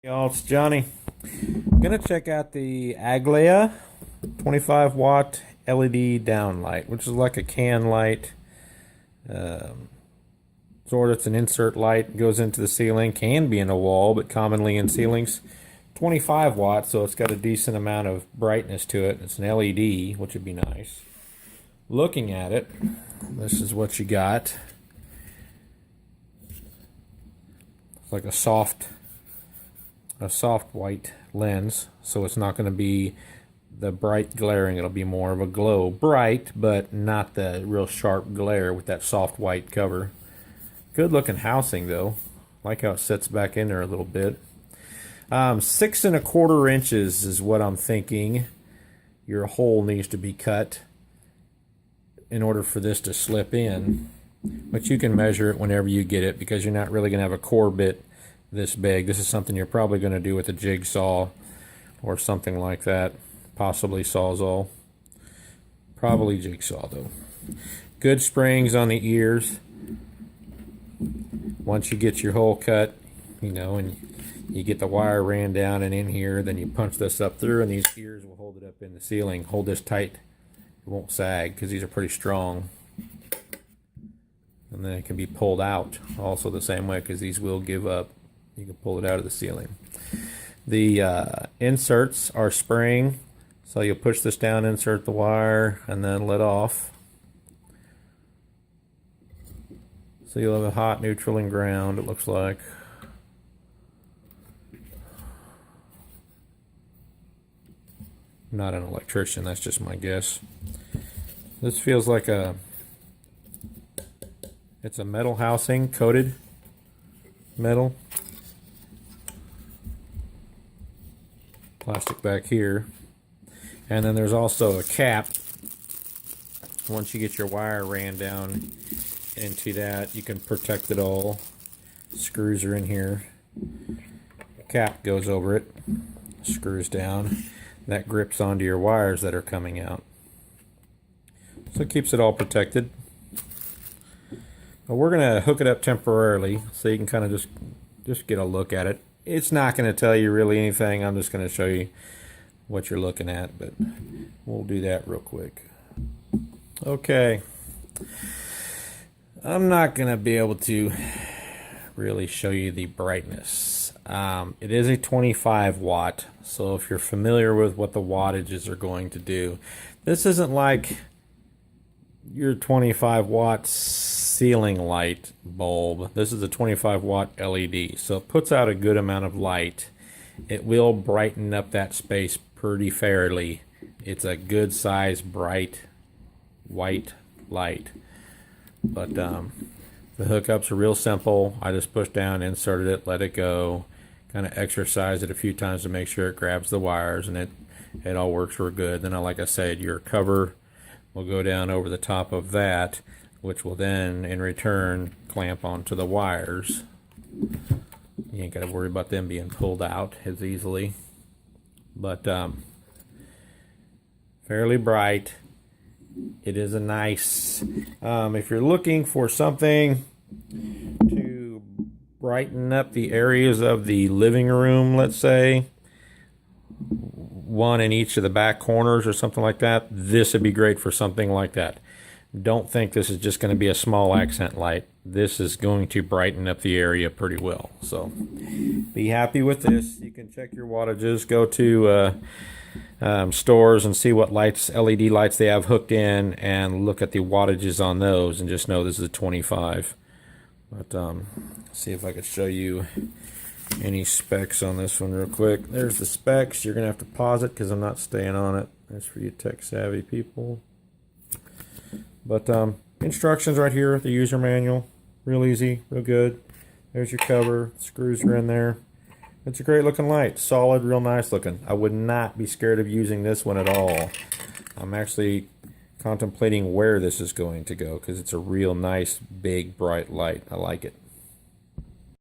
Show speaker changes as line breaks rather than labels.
Y'all, it's Johnny. I'm gonna check out the AGLAIA 25 watt LED downlight, which is like a can light. Sort of, it's an insert light, goes into the ceiling, can be in a wall, but commonly in ceilings. 25 watts, so it's got a decent amount of brightness to it. It's an LED, which would be nice. Looking at it, this is what you got. It's like a soft white lens, so it's not going to be the bright glaring. It'll be more of a glow, bright, but not the real sharp glare with that soft white cover. Good looking housing though. Like how it sits back in there a little bit. 6¼ inches is what I'm thinking your hole needs to be cut in order for this to slip in, but you can measure it whenever you get it, because you're not really going to have a core bit this big. This is something you're probably going to do with a jigsaw or something like that, possibly Sawzall, probably jigsaw though. Good springs on the ears. Once you get your hole cut, and you get the wire ran down and in here, then you punch this up through, and these ears will hold it up in the ceiling. Hold this tight, it won't sag because these are pretty strong. And then it can be pulled out also the same way, because these will give up. You can pull it out of the ceiling. The inserts are spring, so you'll push this down, insert the wire, and then let off. So you'll have a hot, neutral, and ground, it looks like. I'm not an electrician, that's just my guess. This feels like it's a metal housing, coated metal. Plastic back here. And then there's also a cap. Once you get your wire ran down into that, you can protect it all. Screws are in here. The cap goes over it, screws down. That grips onto your wires that are coming out. So it keeps it all protected. But we're going to hook it up temporarily so you can kind of just get a look at it. It's not going to tell you really anything. I'm just going to show you what you're looking at, but we'll do that real quick. Okay. I'm not going to be able to really show you the brightness. It is a 25 watt, so if you're familiar with what the wattages are going to do, this isn't like your 25 watt ceiling light bulb. This is a 25 watt LED, so it puts out a good amount of light. It will brighten up that space pretty fairly. It's a good size bright white light. But the hookups are real simple. I just pushed down, inserted it, let it go, kind of exercised it a few times to make sure it grabs the wires, and it all works real good. Then, like I said, your cover will go down over the top of that, which will then in return clamp onto the wires. You ain't got to worry about them being pulled out as easily. But fairly bright. It is a nice, if you're looking for something to brighten up the areas of the living room, let's say, one in each of the back corners or something like that, this would be great for something like that. Don't think this is just going to be a small accent light. This is going to brighten up the area pretty well. So be happy with this. You can check your wattages. Go to stores and see what lights, LED lights they have hooked in, and look at the wattages on those, and just know this is a 25. But see if I could show you any specs on this one real quick. There's the specs. You're gonna have to pause it because I'm not staying on it. That's for you tech savvy people. But instructions right here, the user manual, real easy, real good. There's your cover, screws are in there. It's a great looking light, solid, real nice looking. I would not be scared of using this one at all. I'm actually contemplating where this is going to go, because it's a real nice, big, bright light. I like it.